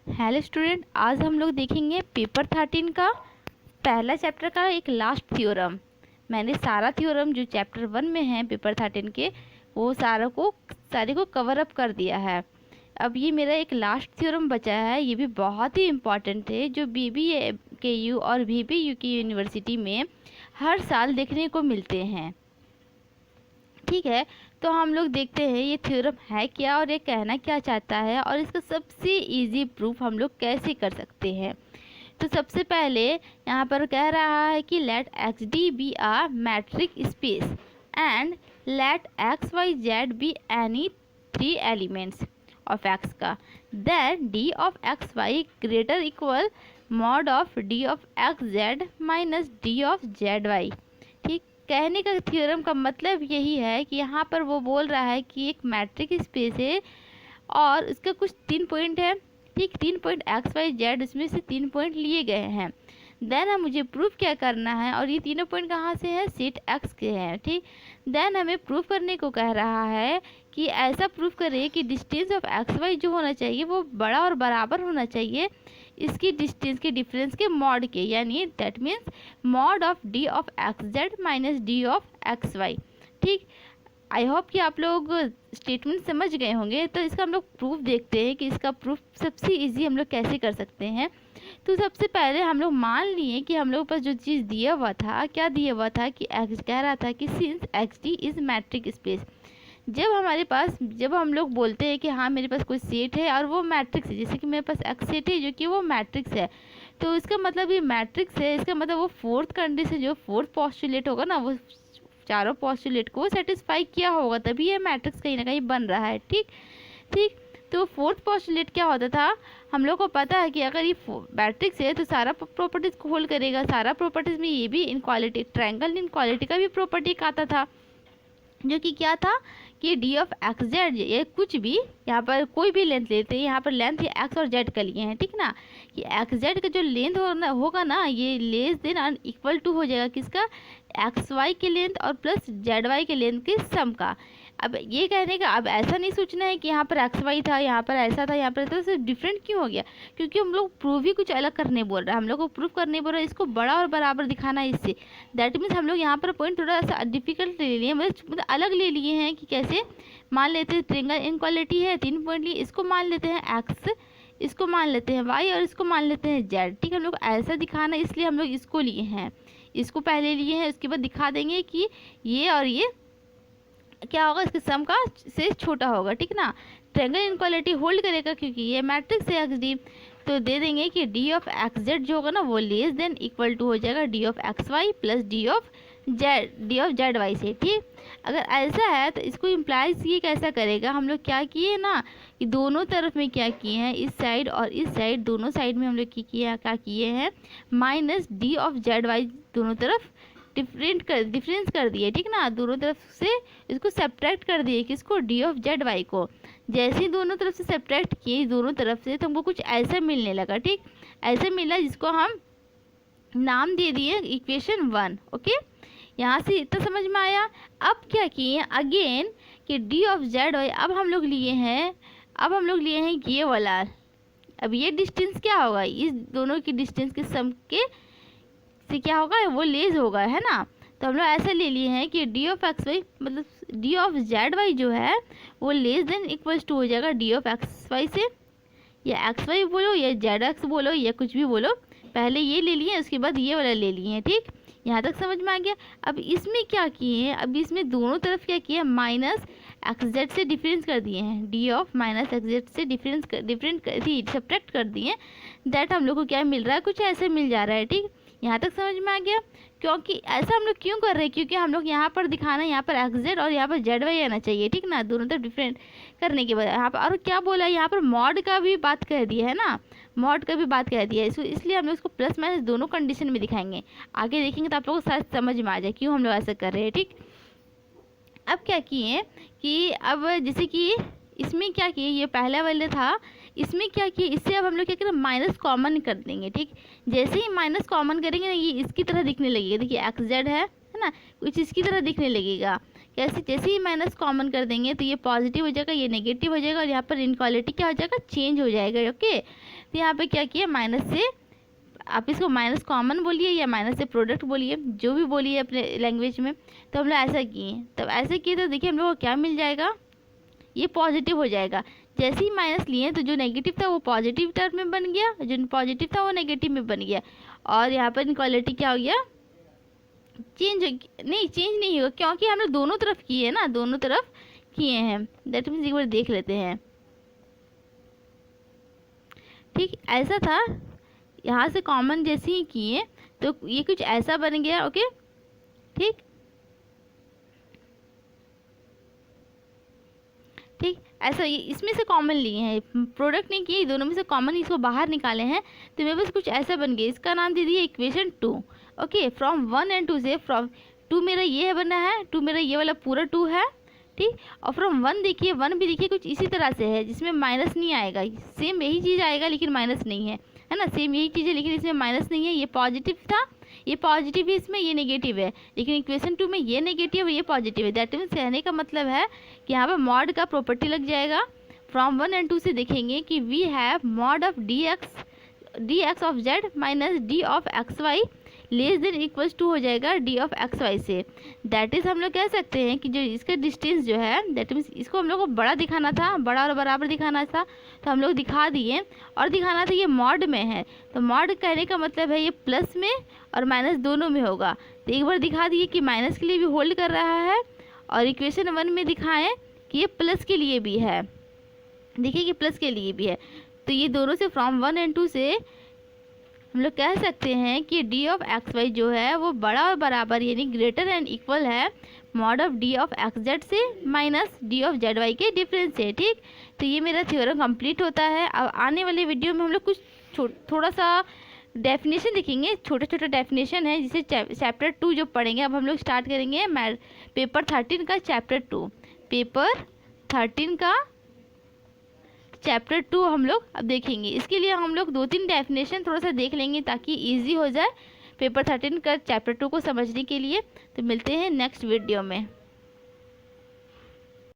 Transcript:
Hello student, आज हम लोग देखेंगे पेपर 13 का पहला चैप्टर का एक लास्ट थ्योरम। मैंने सारा थ्योरम जो चैप्टर 1 में है पेपर 13 के वो सारे को कवर अप कर दिया है। अब ये मेरा एक लास्ट थ्योरम बचा है, ये भी बहुत ही इम्पॉर्टेंट है, जो BBKU और BBUK यूनिवर्सिटी में हर साल देखने को मिलते हैं। ठीक है, तो हम लोग देखते हैं ये थ्योरम है क्या और ये कहना क्या चाहता है और इसका सबसे इजी प्रूफ हम लोग कैसे कर सकते हैं। तो सबसे पहले यहाँ पर कह रहा है कि let X D be a metric space and let X Y Z be any 3 elements of X का, then D of x Y greater equal mod of D of X Z minus D of Z Y. ठीक, कहने का theorem का मतलब यही है कि यहाँ पर वो बोल रहा है कि एक मैट्रिक स्पेस है और उसका कुछ 3 पॉइंट है। ठीक, 3 पॉइंट एक्स वाई जेड, उसमें से 3 पॉइंट लिए गए हैं। देन हम मुझे प्रूफ क्या करना है, और ये तीनों पॉइंट कहाँ से हैं, सेट एक्स के हैं। ठीक, देन हमें प्रूफ करने को कह रहा है कि ऐसा प्रूफ करें कि डिस्टेंस ऑफ एक्स वाई जो होना चाहिए वो बड़ा और बराबर होना चाहिए इसकी डिस्टेंस के डिफरेंस के मॉड के, यानी that means mod of D of X Z minus D of x Y. ठीक, आई होप कि आप लोग स्टेटमेंट समझ गए होंगे। तो इसका हम लोग प्रूफ देखते हैं कि इसका प्रूफ सबसे इजी हम लोग कैसे कर सकते हैं। तो सबसे पहले हम लोग मान लिए कि हम लोग पास जो चीज़ दिया हुआ था, क्या दिया हुआ था कि एक्स कह रहा था कि since x D is matric space. जब हम लोग बोलते हैं कि हाँ मेरे पास कोई सेट है और वो मैट्रिक्स है, जैसे कि मेरे पास एक्स सेट है जो कि वो मैट्रिक्स है, तो इसका मतलब ये मैट्रिक्स है, इसका मतलब वो फोर्थ कंडीशन जो फोर्थ पोस्टुलेट होगा ना, वो चारों पोस्टुलेट को सेटिस्फाई किया होगा, तभी ये मैट्रिक्स कहीं ना कहीं बन रहा है। ठीक ठीक, तो फोर्थ पोस्टुलेट क्या होता था, हम लोग को पता है कि अगर ये मैट्रिक्स है तो सारा प्रॉपर्टीज को होल्ड करेगा। सारा प्रॉपर्टीज में ये भी इनक्वालिटी, ट्रायंगल इनक्वालिटी का भी प्रॉपर्टी आता था, जो कि क्या था कि डी ऑफ एक्स जेड, ये कुछ भी यहाँ पर कोई भी लेंथ लेते हैं, यहाँ पर लेंथ ये एक्स और जेड का लिए हैं। ठीक ना, कि एक्स जेड का जो लेंथ होगा ना, ये लेस देन और इक्वल टू हो जाएगा किसका, एक्स वाई के लेंथ और प्लस जेड वाई के लेंथ के सम का। अब ये कहने का, अब ऐसा नहीं सोचना है कि यहाँ पर एक्स वाई था, यहाँ पर ऐसा था, यहाँ पर तो सिर्फ डिफरेंट क्यों हो गया, क्योंकि हम लोग प्रूफ ही कुछ अलग करने बोल रहे हैं। हम लोग को प्रूफ करने बोल रहे हैं इसको बड़ा और बराबर दिखाना है इससे। दैट मीन्स हम लोग यहाँ पर पॉइंट थोड़ा सा डिफिकल्ट ले लिए, मतलब अलग ले लिए हैं कि कैसे मान लेते हैं ट्रायंगल इनक्वालिटी है, 3 पॉइंट लिए, इसको मान लेते हैं एक्स, इसको मान लेते हैं वाई और इसको मान लेते हैं जेड। ठीक है, हम लोग ऐसा दिखाना इसलिए हम लोग इसको लिए हैं, इसको पहले लिए हैं, उसके बाद दिखा देंगे कि ये और ये क्या होगा, इसके सम का से छोटा होगा। ठीक ना, ट्रायंगल इनक्वालिटी होल्ड करेगा क्योंकि ये मैट्रिक्स है एक्स डी, तो दे देंगे कि डी ऑफ एक्स जेड जो होगा ना वो लेस देन इक्वल टू हो जाएगा D of x Y plus D of Z Y से। ठीक, अगर ऐसा है तो इसको इम्प्लाइज ये कैसा करेगा, हम लोग क्या किए ना कि दोनों तरफ में क्या किए हैं, इस साइड और इस साइड दोनों साइड में हम लोग क्या किए हैं, minus D of Z Y दोनों तरफ डिफरेंस कर दिए। ठीक ना, दोनों तरफ से इसको सब्ट्रैक्ट कर दिए, किसको, डी ऑफ जेड वाई को। जैसे ही दोनों तरफ से सब्ट्रैक्ट किए दोनों तरफ से, तो हमको कुछ ऐसा मिलने लगा। ठीक, ऐसा मिला जिसको हम नाम दे दिए इक्वेशन 1। ओके, यहाँ से इतना समझ में आया। अब क्या किए अगेन कि डी ऑफ जेड वाई, अब हम लोग लिए हैं ये वाला। अब ये डिस्टेंस क्या होगा, इस दोनों की डिस्टेंस के सम के से क्या होगा, वो लेस होगा, है ना। तो हम लोग ऐसा ले लिए हैं कि डी ऑफ एक्स वाई मतलब डी ऑफ जेड वाई जो है वो लेस देन इक्वल्स टू हो जाएगा डी ऑफ एक्स वाई से, या एक्स वाई बोलो या जेड एक्स बोलो या कुछ भी बोलो, पहले ये ले लिए उसके बाद ये वाला ले लिए हैं। ठीक, यहाँ तक समझ में आ गया। अब इसमें क्या किए हैं, अब इसमें दोनों तरफ क्या किया, माइनस एक्स जेड से डिफरेंस कर दिए हैं, D of minus x Z से सब्ट्रैक्ट कर दिए। दैट हम लोग को क्या मिल रहा है, कुछ ऐसे मिल जा रहा है। ठीक, यहाँ तक समझ में आ गया। क्योंकि ऐसा हम लोग क्यों कर रहे हैं, क्योंकि हम लोग यहाँ पर दिखाना, यहाँ पर एक्स जेड और यहाँ पर जेड वाई आना चाहिए। ठीक ना, दोनों तरफ डिफरेंट करने के बाद यहाँ पर और क्या बोला, यहाँ पर मॉड का भी बात कह दिया है ना, मॉड का भी बात कह दिया है, इसलिए हम लोग इसको प्लस माइनस दोनों कंडीशन में दिखाएंगे। आगे देखेंगे तो आप लोगों को शायद समझ में आ जाए क्यों हम लोग ऐसा कर रहे हैं। ठीक, अब क्या किए कि अब जैसे कि इसमें क्या किए, ये पहला वाला था, इसमें क्या किए, इससे अब हम लोग क्या करें, माइनस कॉमन कर देंगे। ठीक, जैसे ही माइनस कॉमन करेंगे ना, ये इसकी तरह दिखने लगेगा। देखिए एक्स जेड है ना, कुछ इसकी तरह दिखने लगेगा। कैसे, जैसे ही माइनस कॉमन कर देंगे तो ये पॉजिटिव हो जाएगा, ये नेगेटिव हो जाएगा और यहाँ पर इनक्वालिटी क्या हो जाएगा, चेंज हो जाएगा। ओके, तो यहाँ पे क्या किया, माइनस से आप इसको माइनस कॉमन बोलिए या माइनस से प्रोडक्ट बोलिए, जो भी बोलिए अपने लैंग्वेज में। तो हम लोग ऐसा किए, तब ऐसे किए तो देखिए हम लोग को क्या मिल जाएगा, ये पॉजिटिव हो जाएगा। जैसे ही माइनस लिए तो जो नेगेटिव था वो पॉजिटिव टर्म में बन गया, जो पॉजिटिव था वो नेगेटिव में बन गया, और यहाँ पर इनक्वालिटी क्या हो गया, चेंज नहीं होगा, क्योंकि हम लोग दोनों तरफ किए हैं ना, दोनों तरफ किए हैं। दैट मीन्स एक बार देख लेते हैं। ठीक, ऐसा था, यहाँ से कॉमन जैसे ही किए तो ये कुछ ऐसा बन गया। ओके, ठीक, ऐसा ये इसमें से कॉमन लिए हैं, प्रोडक्ट नहीं किए, दोनों में से कॉमन इसको बाहर निकाले हैं, तो मेरे पास कुछ ऐसा बन गया। इसका नाम दे दिए इक्वेशन 2। ओके, फ्रॉम 1 एंड 2 से, फ्रॉम 2 मेरा ये बना है, 2 मेरा ये वाला पूरा 2 है। ठीक, और फ्रॉम 1 देखिए, 1 भी देखिए कुछ इसी तरह से है, जिसमें माइनस नहीं आएगा, सेम यही चीज़ आएगा लेकिन माइनस नहीं है ना, सेम यही चीज़ है लेकिन इसमें माइनस नहीं है। ये पॉजिटिव था, ये पॉजिटिव है, इसमें ये नेगेटिव है, लेकिन इक्वेशन 2 में ये नेगेटिव है, ये पॉजिटिव है। दैट मीन्स कहने का मतलब है कि यहाँ पर मॉड का प्रॉपर्टी लग जाएगा। फ्रॉम 1 एंड 2 से देखेंगे कि we have mod of d x of z minus D of x y less than equals to हो जाएगा डी ऑफ एक्स वाई से। दैट इज़ हम लोग कह सकते हैं कि जो इसका डिस्टेंस जो है, दैट मीन्स इसको हम लोग को बड़ा दिखाना था, बड़ा और बराबर दिखाना था, तो हम लोग दिखा दिए, और दिखाना था ये मॉड में है, तो मॉड कहने का मतलब है ये प्लस में और माइनस दोनों में होगा। तो एक बार दिखा दिए कि माइनस के लिए भी होल्ड कर रहा है, और इक्वेशन 1 में दिखाएं कि ये प्लस के लिए भी है, देखिए कि प्लस के लिए भी है। तो ये दोनों से फ्रॉम 1 एंड 2 से हम लोग कह सकते हैं कि डी ऑफ एक्स वाई जो है वो बड़ा और बराबर यानी ग्रेटर एंड इक्वल है mod of D of X Z से minus D of Z Y के डिफरेंस से। ठीक, तो ये मेरा थ्योरम कंप्लीट होता है। अब आने वाले वीडियो में हम लोग कुछ थोड़ा सा डेफिनेशन देखेंगे, छोटे छोटे डेफिनेशन है, जिसे चैप्टर 2 जो पढ़ेंगे। अब हम लोग स्टार्ट करेंगे पेपर 13 का चैप्टर 2, पेपर 13 का चैप्टर 2 हम लोग अब देखेंगे। इसके लिए हम लोग 2-3 डेफिनेशन थोड़ा सा देख लेंगे ताकि इजी हो जाए पेपर 13 का चैप्टर 2 को समझने के लिए। तो मिलते हैं नेक्स्ट वीडियो में।